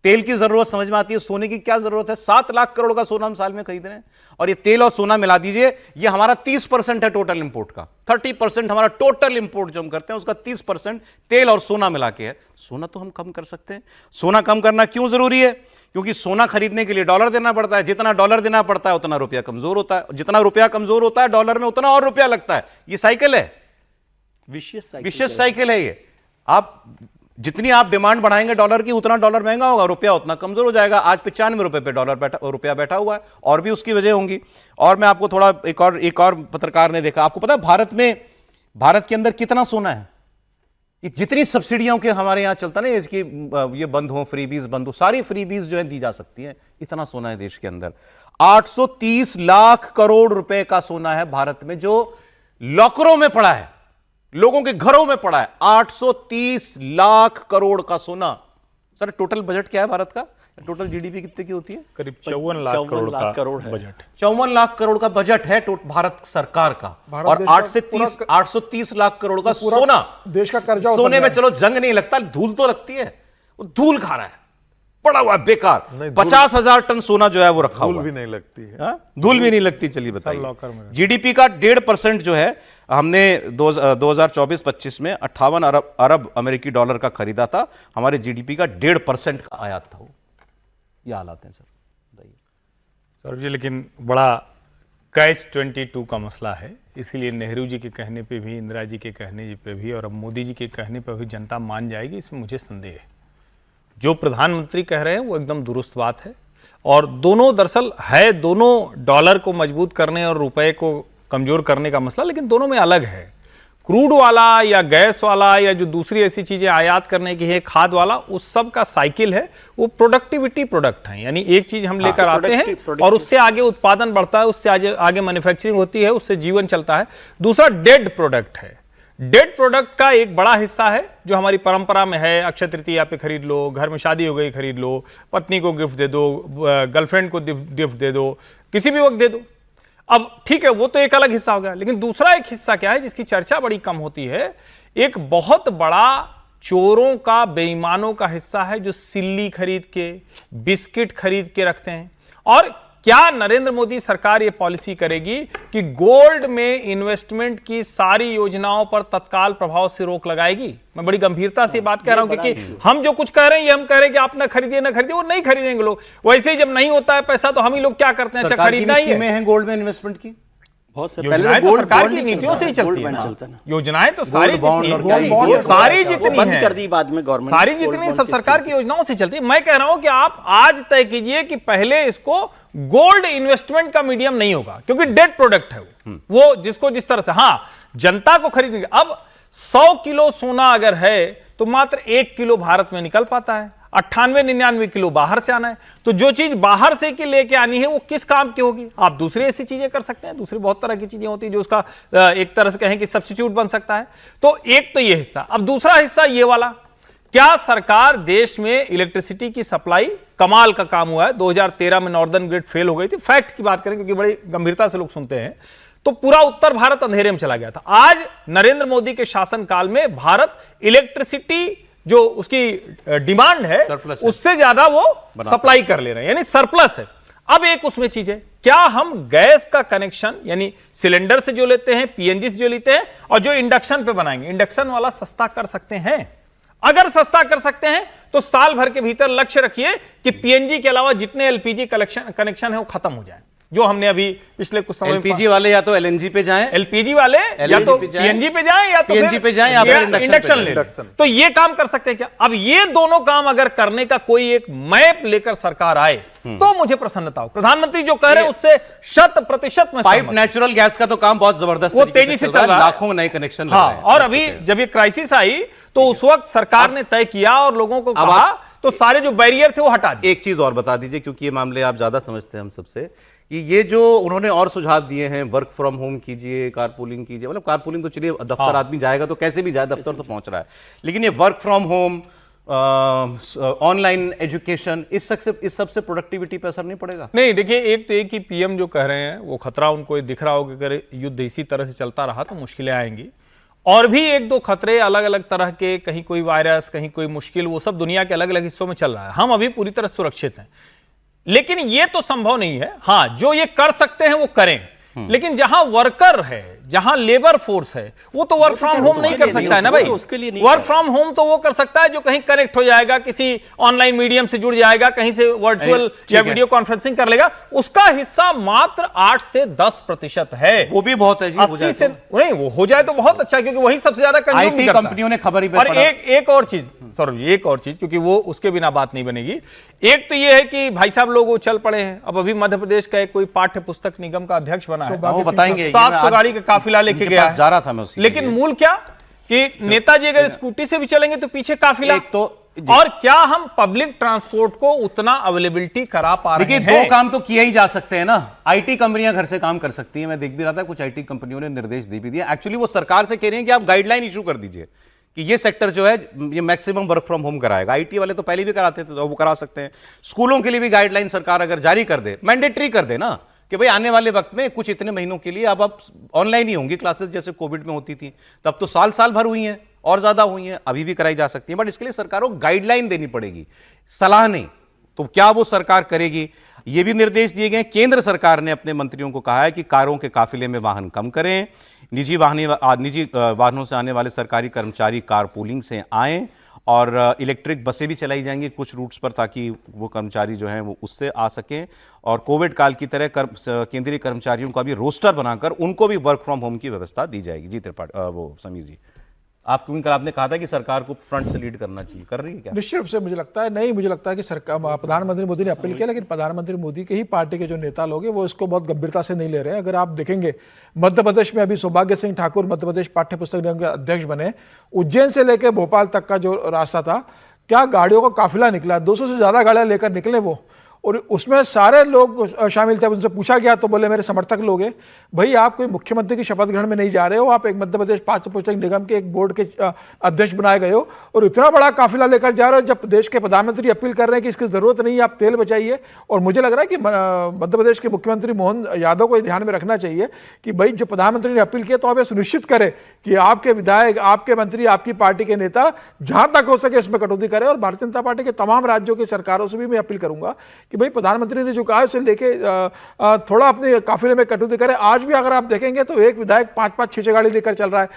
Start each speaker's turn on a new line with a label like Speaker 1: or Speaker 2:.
Speaker 1: तेल की जरूरत समझ में आती है, सोने की क्या जरूरत है? 7 लाख करोड़ का सोना हम साल में खरीद रहे हैं, और ये तेल और सोना मिला दीजिए, ये हमारा 30% है टोटल इंपोर्ट का। 30% हमारा टोटल इंपोर्ट जो हम करते हैं उसका 30% तेल और सोना मिला के है। सोना तो हम कम कर सकते हैं। सोना कम करना क्यों जरूरी है? क्योंकि सोना खरीदने के लिए डॉलर देना पड़ता है, जितना डॉलर देना पड़ता है उतना रुपया कमजोर होता है, जितना रुपया कमजोर होता है डॉलर में उतना और रुपया लगता है। ये साइकिल है, विशेष साइकिल है ये। आप जितनी आप डिमांड बढ़ाएंगे डॉलर की, उतना डॉलर महंगा होगा, रुपया उतना कमजोर हो जाएगा। आज 95 रुपए पे रुपया बैठा हुआ है, और भी उसकी वजह होंगी। और मैं आपको थोड़ा एक और पत्रकार ने देखा, आपको पता है भारत के अंदर कितना सोना है? जितनी सब्सिडियों के हमारे यहां चलता ना, इसकी ये बंद हो, फ्रीबीज बंद हो, सारी फ्रीबीज जो है दी जा सकती है, इतना सोना है देश के अंदर। 830 लाख करोड़ रुपए का सोना है भारत में, जो लॉकरों में पड़ा है, लोगों के घरों में पड़ा है। 830 लाख करोड़ का सोना। सर टोटल बजट क्या है भारत का? टोटल जीडीपी कितने की होती है?
Speaker 2: करीब 54 लाख करोड़ का बजट।
Speaker 1: 54 लाख करोड़ का बजट है भारत सरकार का, और 830 लाख करोड़ का सोना।
Speaker 3: देश का कर्जा,
Speaker 1: सोने में चलो जंग नहीं लगता, धूल तो लगती है, वो धूल खा रहा है, पड़ा हुआ है बेकार। 50,000 टन सोना जो है वो रखा हुआ
Speaker 3: धूल भी नहीं लगती है।
Speaker 1: धूल भी नहीं लगती। चलिए बताइए, जीडीपी का 1.5% जो है हमने 2024-25 में 58 अरब अमेरिकी डॉलर का खरीदा था। हमारे जीडीपी का 1.5% का आयात था वो। ये हालात हैं सर, बताइए
Speaker 2: सर जी। लेकिन बड़ा कैच 22 का मसला है, इसीलिए नेहरू जी के कहने पे भी, इंदिरा जी के कहने पे भी, और अब मोदी जी के कहने पे भी जनता मान जाएगी, इसमें मुझे संदेह है। जो प्रधानमंत्री कह रहे हैं वो एकदम दुरुस्त बात है, और दोनों दरअसल है, दोनों डॉलर को मजबूत करने और रुपए को कमजोर करने का मसला, लेकिन दोनों में अलग है। क्रूड वाला या गैस वाला या जो दूसरी ऐसी चीजें आयात करने की है, खाद वाला, उस सब का साइकिल है, वो प्रोडक्टिविटी प्रोडक्ट है। यानी एक चीज हम लेकर आते हैं और उससे आगे उत्पादन बढ़ता है, उससे आगे मैन्युफैक्चरिंग होती है, उससे जीवन चलता है। दूसरा डेड प्रोडक्ट है। डेड प्रोडक्ट का एक बड़ा हिस्सा है जो हमारी परंपरा में है, अक्षय तृतीया पे खरीद लो, घर में शादी हो गई खरीद लो, पत्नी को गिफ्ट दे दो, गर्लफ्रेंड को गिफ्ट दे दो, किसी भी वक्त दे दो। अब ठीक है, वो तो एक अलग हिस्सा हो गया, लेकिन दूसरा एक हिस्सा क्या है जिसकी चर्चा बड़ी कम होती है? एक बहुत बड़ा चोरों का, बेईमानों का हिस्सा है जो सिल्ली खरीद के, बिस्किट खरीद के रखते हैं। और क्या नरेंद्र मोदी सरकार ये पॉलिसी करेगी कि गोल्ड में इन्वेस्टमेंट की सारी योजनाओं पर तत्काल प्रभाव से रोक लगाएगी? मैं बड़ी गंभीरता से बात कह रहा हूं, क्योंकि हम जो कुछ कह रहे हैं ये हम कह रहे हैं कि आप ना खरीदिए ना खरीदिए, वो नहीं खरीदेंगे लोग। वैसे ही जब नहीं होता है पैसा तो हम ही लोग क्या करते हैं, अच्छा खरीदना ही है।
Speaker 1: गोल्ड में इन्वेस्टमेंट की
Speaker 4: बहुत से
Speaker 2: योजनाएं तो सरकार की नीतियों से ही चलती है। योजनाएं तो सारी जितनी है, सारी जितनी सब सरकार की योजनाओं से चलती है। मैं कह रहा हूं कि आप आज तय कीजिए कि पहले इसको गोल्ड इन्वेस्टमेंट का मीडियम नहीं होगा, क्योंकि डेड प्रोडक्ट है वो जिसको जिस तरह से, हाँ जनता को खरीदने। अब 100 किलो सोना अगर है तो मात्र 1 किलो भारत में निकल पाता है, 98-99 किलो बाहर से आना है। तो जो चीज बाहर से की लेके आनी है वो किस काम की होगी? आप दूसरी ऐसी चीजें कर सकते हैं, दूसरी बहुत तरह की चीजें होती है जो उसका एक तरह से कहें कि सब्स्टिट्यूट बन सकता है। तो एक तो ये हिस्सा। अब दूसरा हिस्सा ये वाला, क्या सरकार देश में इलेक्ट्रिसिटी की सप्लाई, कमाल का काम हुआ है, 2013 में नॉर्दर्न ग्रिड फेल हो गई थी, फैक्ट की बात करें क्योंकि बड़ी गंभीरता से लोग सुनते हैं, तो पूरा उत्तर भारत अंधेरे में चला गया था। आज नरेंद्र मोदी के शासनकाल में भारत इलेक्ट्रिसिटी जो उसकी डिमांड है उससे ज्यादा वो सप्लाई कर ले रहे हैं, यानी सरप्लस है। अब एक उसमें चीज है, क्या हम गैस का कनेक्शन यानी सिलेंडर से जो लेते हैं, पीएनजी से जो लेते हैं, और जो इंडक्शन पे बनाएंगे, इंडक्शन वाला सस्ता कर सकते हैं? अगर सस्ता कर सकते हैं तो साल भर के भीतर लक्ष्य रखिए कि पीएनजी के अलावा जितने एलपीजी कनेक्शन है वो खत्म हो जाए। जो हमने अभी पिछले कुछ समय,
Speaker 1: एलपीजी वाले या तो एलएनजी पे जाएं,
Speaker 2: एलपीजी वाले या तो पीएनजी पे जाएं, या तो
Speaker 1: पीएनजी पे जाएं, या फिर
Speaker 2: इंडक्शन ले। तो ये काम कर सकते हैं क्या? अब ये दोनों काम अगर करने का कोई एक मैप लेकर सरकार आए तो मुझे प्रसन्नता हो। प्रधानमंत्री जो कह रहे हैं उससे 100% में
Speaker 1: पाइप नेचुरल गैस का तो काम बहुत जबरदस्त,
Speaker 2: वो तेजी से चल रहा है,
Speaker 1: लाखों नए कनेक्शन लग रहे हैं।
Speaker 2: और अभी जब ये क्राइसिस आई तो उस वक्त सरकार ने तय किया और लोगों को कहा, तो सारे जो बैरियर थे वो हटा दिए।
Speaker 1: एक चीज और बता दीजिए, क्योंकि ये मामले आप ज्यादा समझते हैं हम सबसे, कि ये जो उन्होंने और सुझाव दिए हैं, वर्क फ्रॉम होम कीजिए, कारपूलिंग कीजिए, मतलब कारपूलिंग तो चलिए दफ्तर आदमी जाएगा तो कैसे भी जाए, दफ्तर तो पहुंच रहा है, लेकिन ये work from home, online education, इस सबसे प्रोडक्टिविटी पे असर नहीं पड़ेगा?
Speaker 2: नहीं, देखिए, एक तो एक ही पीएम जो कह रहे हैं वो खतरा उनको दिख रहा हो कि अगर युद्ध इसी तरह से चलता रहा तो मुश्किलें आएंगी। और भी एक दो खतरे अलग अलग तरह के, कहीं कोई वायरस, कहीं कोई मुश्किल, वो सब दुनिया के अलग अलग हिस्सों में चल रहा है। हम अभी पूरी तरह सुरक्षित हैं, लेकिन ये तो संभव नहीं है। हां, जो ये कर सकते हैं वो करें, लेकिन जहां वर्कर है, जहां लेबर फोर्स है, वो तो वर्क फ्रॉम होम नहीं कर सकता है ना भाई। वर्क फ्रॉम होम तो वो कर सकता है जो कहीं कनेक्ट हो जाएगा, किसी ऑनलाइन मीडियम से जुड़ जाएगा, कहीं से वर्चुअल या वीडियो कॉन्फ्रेंसिंग कर लेगा। उसका हिस्सा मात्र 8 से 10% है।
Speaker 1: वो भी बहुत है जी,
Speaker 2: 80 से नहीं, वो हो जाए तो बहुत अच्छा, क्योंकि वही सबसे ज्यादा कंज्यूम
Speaker 1: आईटी
Speaker 2: करता है।
Speaker 1: कंपनियों ने खबर ही पे
Speaker 2: और
Speaker 1: पड़ा।
Speaker 2: एक और चीज सौरभ जी, एक और चीज, क्योंकि वो उसके बिना बात नहीं बनेगी। एक तो ये है कि भाई साहब लोग वो चल पड़े हैं। अब अभी मध्य प्रदेश का एक कोई पाठ्य पुस्तक निगम का अध्यक्ष बना है,
Speaker 1: वो बताएंगे।
Speaker 2: 700 गाड़ी का काफिला लेके गया है।
Speaker 1: जा रहा था मैं उसके
Speaker 2: लेकिन
Speaker 1: लिए।
Speaker 2: मूल क्या कि नेताजी अगर स्कूटी से भी चलेंगे तो पीछे काफिला।
Speaker 1: एक तो
Speaker 2: और क्या हम पब्लिक ट्रांसपोर्ट को उतना अवेलेबिलिटी करा पा रहे
Speaker 1: देखिए,
Speaker 2: हैं?
Speaker 1: दो काम तो किए ही जा सकते हैं ना। आईटी कंपनियां घर से काम कर सकती हैं। मैं देख भी रहा था, कुछ आईटी कंपनियों ने निर्देश दे भी दिया। एक्चुअली वो सरकार से कह रही हैं कि आप गाइडलाइन इशू कर दीजिए कि ये सेक्टर जो है ये मैक्सिमम वर्क फ्रॉम होम कराएगा। आईटी वाले तो पहले भी कराते थे, तो वो करा सकते हैं। स्कूलों के लिए भी गाइडलाइन सरकार अगर जारी कर दे, मैंडेटरी कर दे ना, कि भाई आने वाले वक्त में कुछ इतने महीनों के लिए अब ऑनलाइन ही होंगी क्लासेस, जैसे कोविड में होती थी। तब तो साल साल भर हुई हैं और ज्यादा हुई हैं, अभी भी कराई जा सकती है। बट इसके लिए सरकारों को गाइडलाइन देनी पड़ेगी, सलाह नहीं। तो क्या वो सरकार करेगी? ये भी निर्देश दिए गए। केंद्र सरकार ने अपने मंत्रियों को कहा है कि कारों के काफिले में वाहन कम करें, निजी वाहनों से आने वाले सरकारी कर्मचारी कार पूलिंग से आएं, और इलेक्ट्रिक बसें भी चलाई जाएंगी कुछ रूट्स पर, ताकि वो कर्मचारी जो हैं वो उससे आ सकें। और कोविड काल की तरह केंद्रीय कर्मचारियों का भी रोस्टर बनाकर उनको भी वर्क फ्रॉम होम की व्यवस्था दी जाएगी। जी त्रिपाठी, वो समीर जी, आपने कहा था कि सरकार को फ्रंट से लीड करना चाहिए, कर रही है क्या?
Speaker 3: निश्चित रूप से मुझे लगता है नहीं, मुझे लगता है कि सरकार, प्रधानमंत्री मोदी ने अपील किया, लेकिन प्रधानमंत्री मोदी के ही पार्टी के जो नेता लोग हैं वो इसको बहुत गंभीरता से नहीं ले रहे हैं। अगर आप देखेंगे मध्य प्रदेश में अभी सौभाग्य सिंह ठाकुर मध्य प्रदेश पाठ्य पुस्तक निगम के अध्यक्ष बने। उज्जैन से लेकर भोपाल तक का जो रास्ता था, क्या गाड़ियों का काफिला निकला, 200 से ज्यादा गाड़ियां लेकर निकले वो, और उसमें सारे लोग शामिल थे। उनसे पूछा गया तो बोले मेरे समर्थक लोग हैं। भाई, आप कोई मुख्यमंत्री की शपथ ग्रहण में नहीं जा रहे हो, आप एक मध्य प्रदेश पाठ्य पुस्तक निगम के एक बोर्ड के अध्यक्ष बनाए गए हो, और इतना बड़ा काफिला लेकर जा रहे हो। जब प्रदेश के प्रधानमंत्री अपील कर रहे हैं कि इसकी जरूरत नहीं है, आप तेल बचाइए। और मुझे लग रहा है कि मध्य प्रदेश के मुख्यमंत्री मोहन यादव को ध्यान में रखना चाहिए कि भाई, जब प्रधानमंत्री ने अपील किया तो आप ये सुनिश्चित करें कि आपके विधायक, आपके मंत्री, आपकी पार्टी के नेता जहां तक हो सके इसमें कटौती करें। और भारतीय जनता पार्टी के तमाम राज्यों की सरकारों से भी मैं अपील करूंगा कि भाई, प्रधानमंत्री ने जो कहा है उसे लेके थोड़ा अपने काफिले में कटौती करें। आज भी अगर आप देखेंगे तो एक विधायक 5-5, 6-6 गाड़ी लेकर चल रहा है।